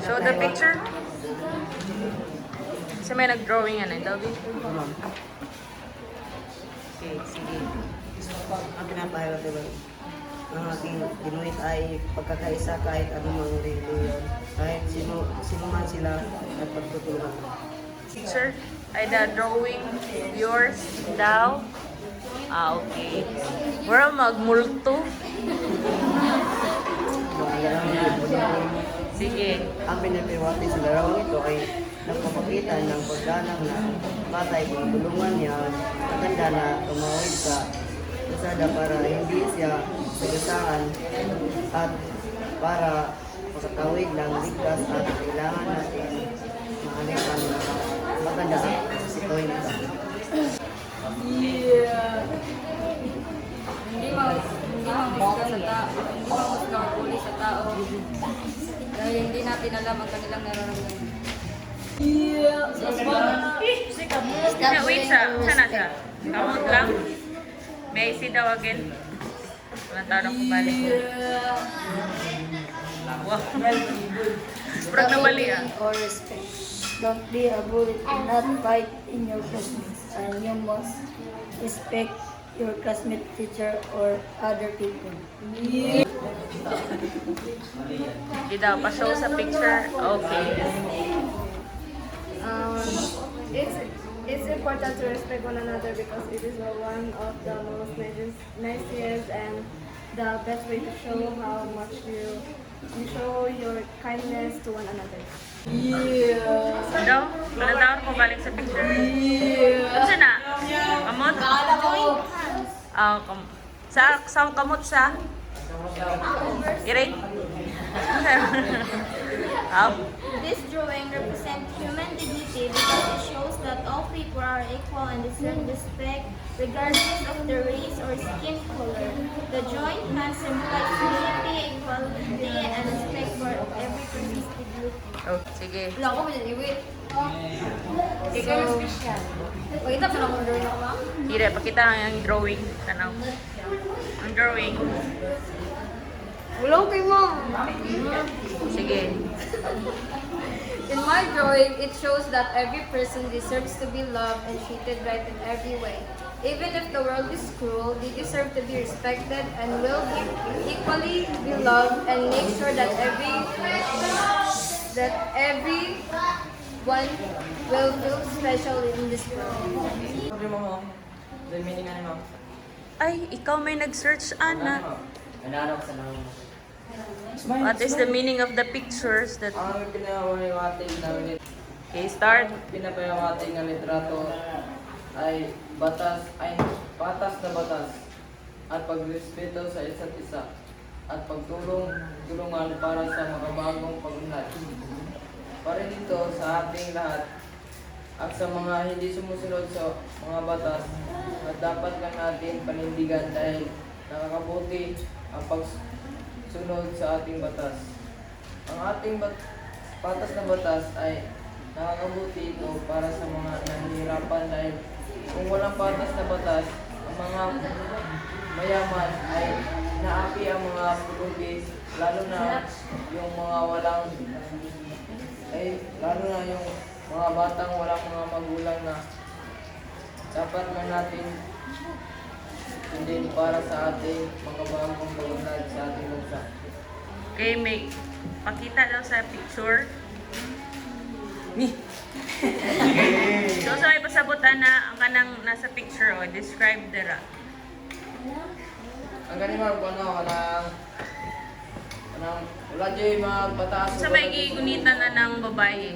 Show the picture. Kasi may nag-drawing yan eh, Dobby. Okay, sige. Ang pinapahirap diba? Ang ating ginuhit ay pagkakaisa kahit anumang reliyon. Kahit sino man sila at pagtutulungan. Picture ay the drawing yours daw. Ah, okay. Wala magmulto. Sige. Ang pinapirwati sa larawang ito ay nagpapakita ng pagdanang na patay kung tulungan niya matanda na tumawid sa usada para hindi siya sagasaan at para makatawid ng ligtas at kailangan natin maalipan na matanda at sitoy na. Hindi mahusga sa tao. Hindi mahusga ang huli sa tao. Dahil hindi natin alam ang kanilang nararamdaman. Wait sa, sana siya? Kamot lang? May I see daw again? Walang tao na kubalik. Wow. Sprag na bali ah. Or respect. Don't be a bully and not fight in your classmates. And you must respect your classmate, teacher, or other people. Hindi daw, pa-show sa picture. Okay. It's important to respect one another because it is one of the most nicest and the best way to show how much you show your kindness to one another. Daw, walang tao na kubalik sa picture. Ano siya na? Kamot? Sa kamot sa? Iray? This drawing represents human dignity because it shows that all people are equal and deserve respect regardless of their race or skin color. The joint hands symbolize unity, equality, and respect for every person's dignity. Oh, sige. Wala ko may naniwit. Ikaw yung special. Pakita pa lang kung drawing ako, ma'am. Hindi, pakita ang drawing. Tanaw. Ang drawing. Wala ko kay ma'am. Sige. In my drawing, it shows that every person deserves to be loved and treated right in every way. Even if the world is cruel, they deserve to be respected and will be equally be loved and make sure that everyone will feel special in this world. Sabi mo, the meaning ano mo? Ay, ikaw may nag-search, Ana. Nanarap sa nang. What is the meaning of the pictures that... Ang pinapayawati ng Okay, start. pinapayawati ng litrato ay patas na batas at pagrespeto sa isa't isa at pagtulungan para sa makabagong pag-unlad. Para dito sa ating lahat at sa mga hindi sumusunod sa mga batas at dapat lang natin panindigan dahil nakakabuti ang pagsunod sa ating batas. Ang ating patas na batas ay nakakabuti ito para sa mga nahihirapan dahil kung walang patas na batas, ang mga mayaman ay naapi ang mga pulugis, lalo na yung mga yung mga batang walang mga magulang na dapat na natin hindi para sa ating makabagong pag-unlad sa ating bansa. Okay, may pakita daw sa picture. So, sa may pasabutan na ang kanang nasa picture, o, describe dira. Ang ganun mo, wala dyan yung mga batas. Sa may gigunitan na ng babae.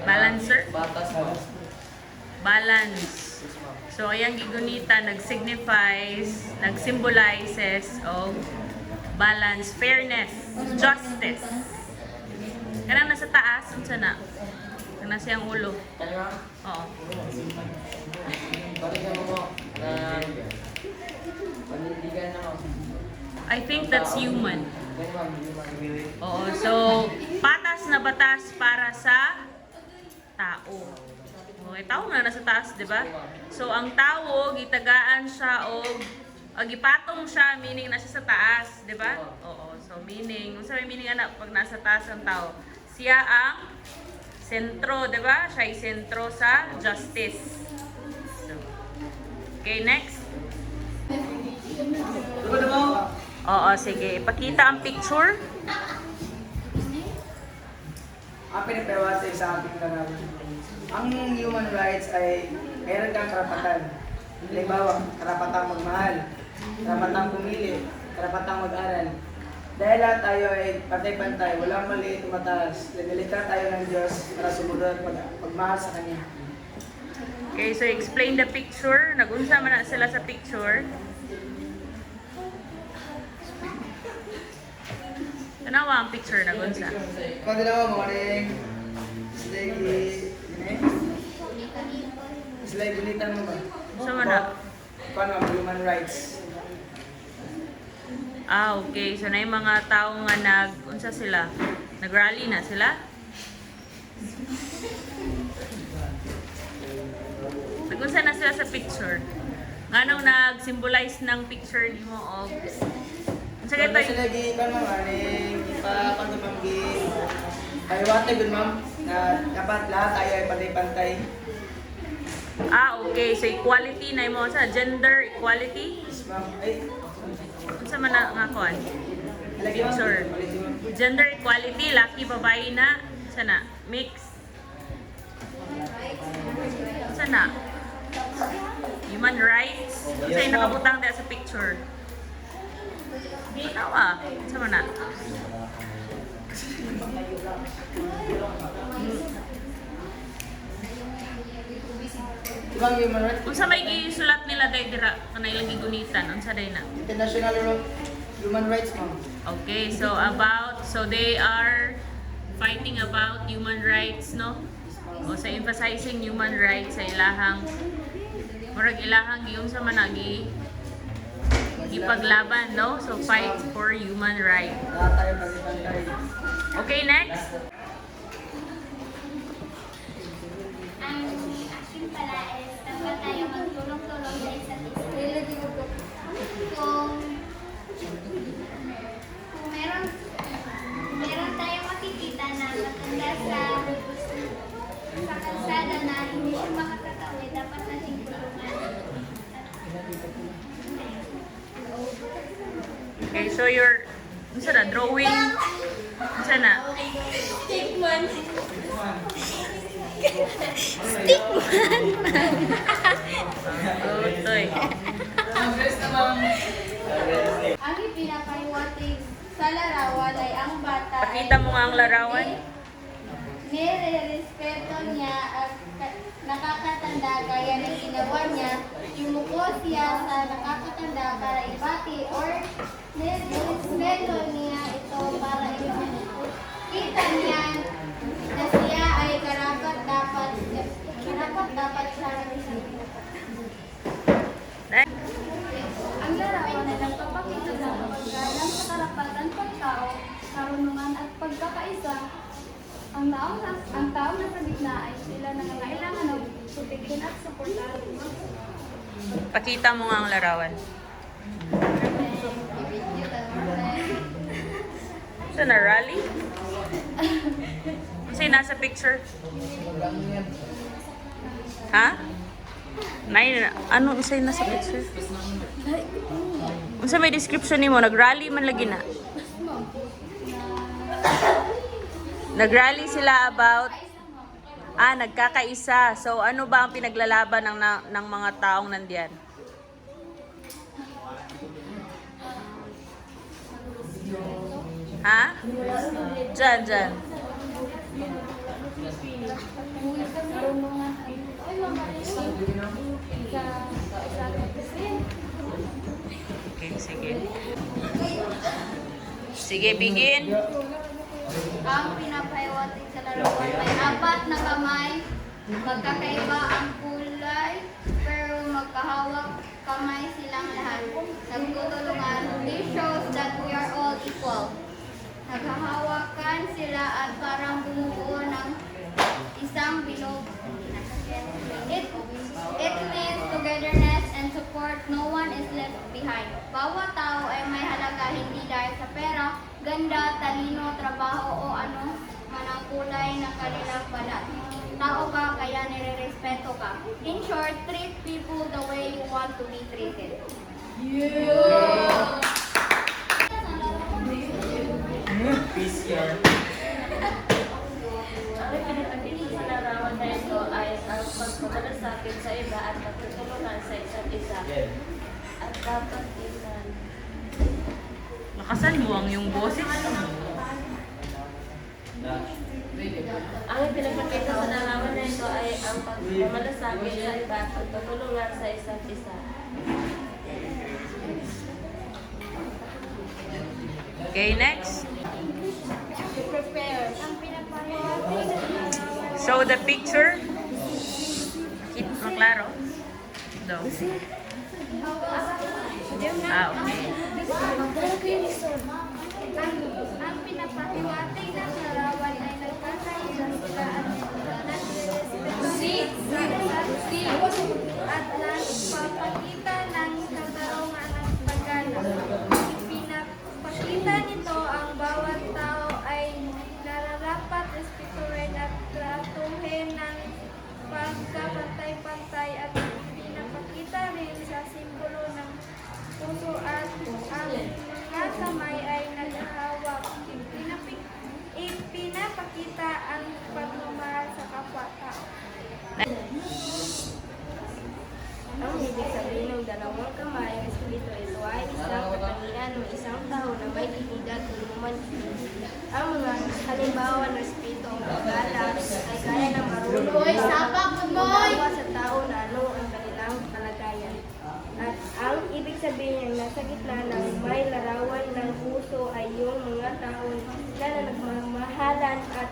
Balancer? Batas mo. Balance. So, ayang gigunita nag-symbolizes of balance, fairness, justice. Kanang nasa taas, unsa na? Kanang siyang ulo. Kaya nga, Oo. balikan mo na panindigan na mo. I think that's human. Ganun ma'am, Oo. So, patas na batas para sa tao. Okay, tao na nasa taas, di ba? So, ang tao, gitagaan siya o gipatong siya, meaning nasa sa taas, di ba? Oo. So, meaning, kung sa may meaning anak, pag nasa taas ang tao, siya ang sentro, di ba? Siya ay sentro sa justice. So, okay, next. Oo, sige. Ipakita ang picture. Ang pinapawasay sa ating larawan. Ang human rights ay mayroon kang karapatan. Halimbawa, karapatang magmahal, karapatang pumili, karapatang mag-aral. Dahil lahat tayo ay pantay-pantay, walang maliit o mataas. Nilikha tayo ng Diyos para sumunod at pagmahal sa Kanya. Okay, so explain the picture. Nagunsa man na sila sa picture. Tanawa ang picture nagunsa. Kung dalawa, morning. Sila gunitan mo ba? So, man na. Paano ang human rights? Ah, okay. So, na yung mga tao nga unsa sila? Nag-rally na sila? Nagunsa na sila sa picture. Nganong nag-symbolize ng picture ni mo og unsa kay Kung sila giipan mo, morning. Ipapagpapagi. Pahiwate good ma'am, na dapat lahat tayo ay pantay-pantay. Ah, okay. So, equality na mo sa gender equality. Yes ma'am. Ay, Unsa man na nga kuan? lagi ma'am. Sure. Ulitin mo. Gender equality, laki babae na sana mix. Sana human rights. Unsa yung nakabutang diya sa picture? Tawa. Unsa man na? Ibang human rights. Unsa may gisulat nila day dira kanay lang gigunitan? Unsa day na? International human rights ma'am. Okay, so they are fighting about human rights, no? O sa emphasizing human rights sa ilahang murag ilahang giung sa managi ipaglaban, no? So fight for human rights. Lahat tayo pantay-pantay. Okay, next. Ang action pala is dapat tayo magtulong-tulong sa isa't isa. Kung meron tayong makikita na matanda sa kalsada na hindi siya makakatawid, dapat nating tulungan. Okay, so your unsa na drawing? Unsa na? Utoy. Ang ipinapahiwatig sa larawan ay ang bata Pakita mo nga ang larawan. nire-respeto niya at nakakatanda kaya ng ginawa niya, yumuko siya sa nakakatanda para ibati or nire-respeto niya ito para kita niya na siya ay karapat dapat siya Next. Ang larawan ay nagpapakita sa paggalang sa karapatan ng tao, karunungan at pagkakaisa. Ang tao na sa gitna ay sila nangangailangan ng proteksyon at suportahan. Pakita mo nga ang larawan. Sa na rally? Kasi nasa picture. Ha? Ano unsay nasa picture? Unsa may description nimo? Nag-rally man lagi na. Nag-rally sila about nagkakaisa. So ano ba ang pinaglalaban ng mga taong nandiyan? Ha? Diyan. Okay, sige. Sige, begin. Ang pinapahiwatig sa larawan ay apat na kamay, magkakaiba ang kulay, pero magkahawak kamay silang lahat. Nagtutulungan. This shows that we are all equal. Naghahawakan sila at parang bumubuo ng isang bilog. It means togetherness and support. No one is left behind. Bawat tao ay may halaga hindi dahil sa pera, ganda, talino, trabaho o ano man ang kulay ng kanilang balat. Tao ka, kaya nire-respeto ka. In short, treat people the way you want to be treated. Peace here. Ang pinapagiging sa larawan na ito ay ang pagmamalasakit sa iba at pagtutulungan sa isa't isa. At dapat ilan. Lakasan mo ang iyong boses. Ang pinapakita sa larawan na ito ay ang pagmamalasakit sa iba at pagtutulungan sa isa't isa. Okay, next. To prepare. Ang pinapahihati sa larawan Show the picture. Keep maklaro. Daw. Okay. ang pinapahiwatig ng larawan ay nagkakaisa sila at at nagpapakita ng katarungan at paggalang. Ipinapakita nito ang bawat tao ay nararapat respetuhin at tratuhin ng pagkapantay-pantay at pinapakita rin sa simbolo ng puso at ang mga kamay ay naghahawak. Ipinapakita ang pagmamahal sa kapwa-tao. Ang ibig sabihin ng dalawang kamay ng espiritu ito ay isang katangian ng isang tao na may dignidad at humanity. Ang mga halimbawa ng espiritu ang paggalang ay kaya ng marunong umawa sa tao na ano ang kanilang kalagayan. At ang ibig sabihin ng nasa gitna ng may larawan ng puso ay yung mga tao na nagmamahalan at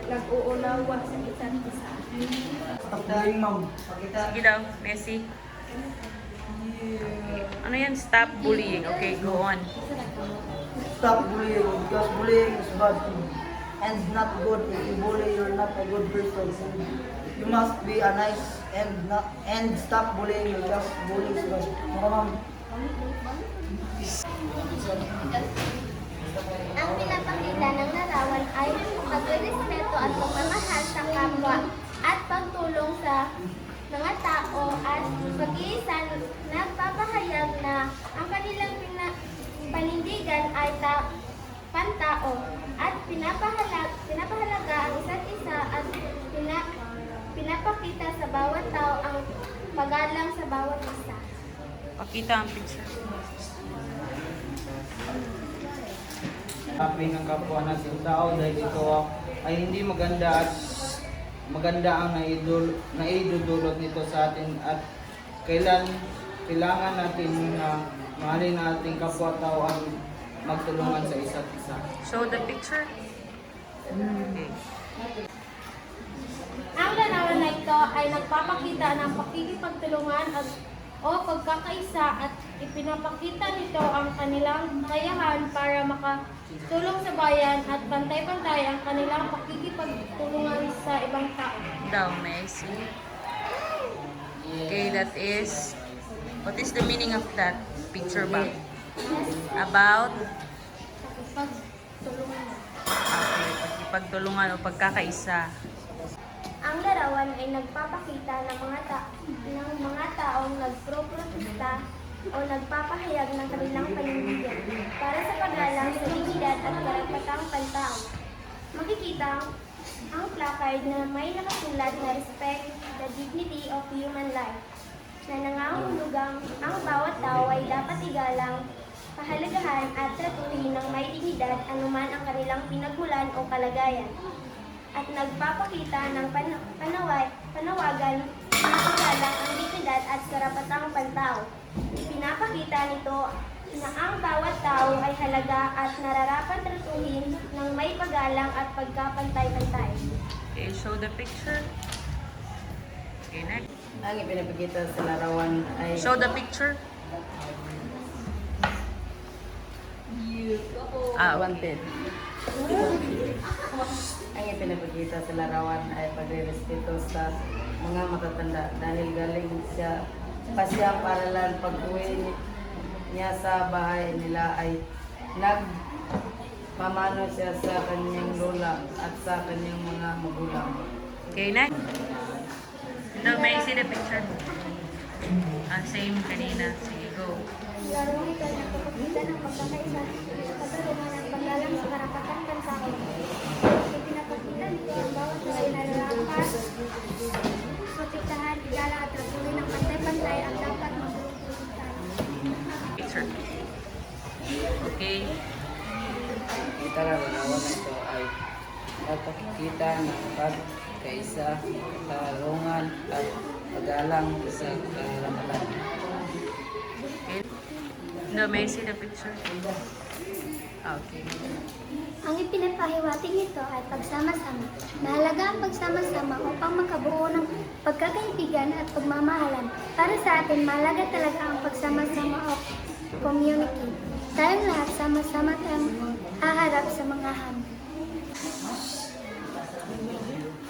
nag-uunawa sa isa't isa. Stop bullying, ma'am. Pakita. Sige daw, Messi. Ano yan? Stop bullying. Okay, go on. Stop bullying because bullying is bad thing and not good. If you bully, you're not a good person. You must be a nice and stop bullying. You just bully is bad. Ma'am. Ang pinapakita ng larawan ay pagrespeto at pagmamahal sa kapwa at pagtulong sa mga tao at pag-iisa nagpapahayag na ang kanilang panindigan ay pantao at pinapahalaga ang isa't isa at pinapakita sa bawat tao ang paggalang sa bawat isa. Pakita ang picture. Happy ng kapwa natin tao dahil ito ay hindi maganda at maganda ang naidudulot nito sa atin at kailangan natin na mahalin natin kapwa tao at magtulungan sa isa't isa. Show the picture. Okay. Ang larawan na ito ay nagpapakita ng pakikipagtulungan o pagkakaisa at ipinapakita nito ang kanilang kakayahan para makatulong sa bayan at pantay-pantay ang kanilang pakikipagtulungan sa ibang tao. Daw, Messi. Okay, that is... What is the meaning of that picture ba? About? Pagtulungan. Okay, pagtulungan o pagkakaisa. Ang larawan ay nagpapakita ng mga taong nagproprotesta o nagpapahayag ng kanilang panindigan para sa paggalang sa dignidad at karapatang pantao. Makikita ang placard na may nakasulat na respect the dignity of human life na nangangahulugang ang bawat tao ay dapat igalang, pahalagahan at tratuhin ng may dignidad anuman ang kanilang pinagmulan o kalagayan. At nagpapakita ng panawagan na paggalang ang dignidad at karapatang pantao. Pinapakita nito na ang bawat tao ay halaga at nararapat tratuhin ng may paggalang at pagkapantay-pantay. Okay, show the picture. Okay, next. Ang ipinapakita sa larawan ay Show the picture. Okay. wanted. Ang ipinapakita sa larawan ay pagre-respeto sa mga matatanda dahil galing siya pa siyang paralan pag-uwi niya sa bahay nila ay nagpamano siya sa kanyang lola at sa kanyang mga magulang. Okay, next. No, may I see the picture? Same kanina. Sige, go. Larong ito ay nagpapakita ng pagkakaisa, pagkakaroon ng paggalang sa karapatan pansahol. Ipinapakita nito ang bawat isa na lalakas, protektahan, igala at rapunin ng pantay-pantay at dapat magpapakita. Picture. Okay. Kita na larawan ito ay nagpakikita ng pagkaisa, karungan at paggalang sa karapatan. Okay. No, may I see the picture? Okay. Ang ipinapahiwatig nito ay pagsama-sama. Mahalaga ang pagsama-sama upang makabuo ng pagkakaibigan at pagmamahalan. Para sa atin, mahalaga talaga ang pagsama-sama o community. Tayong lahat sama-sama tayong haharap sa mga hamon.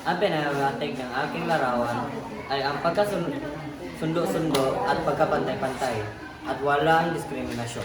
Ang pinanawatig ng aking larawan ay ang pagkasundo-sundo at pagkapantay-pantay at walang diskriminasyon.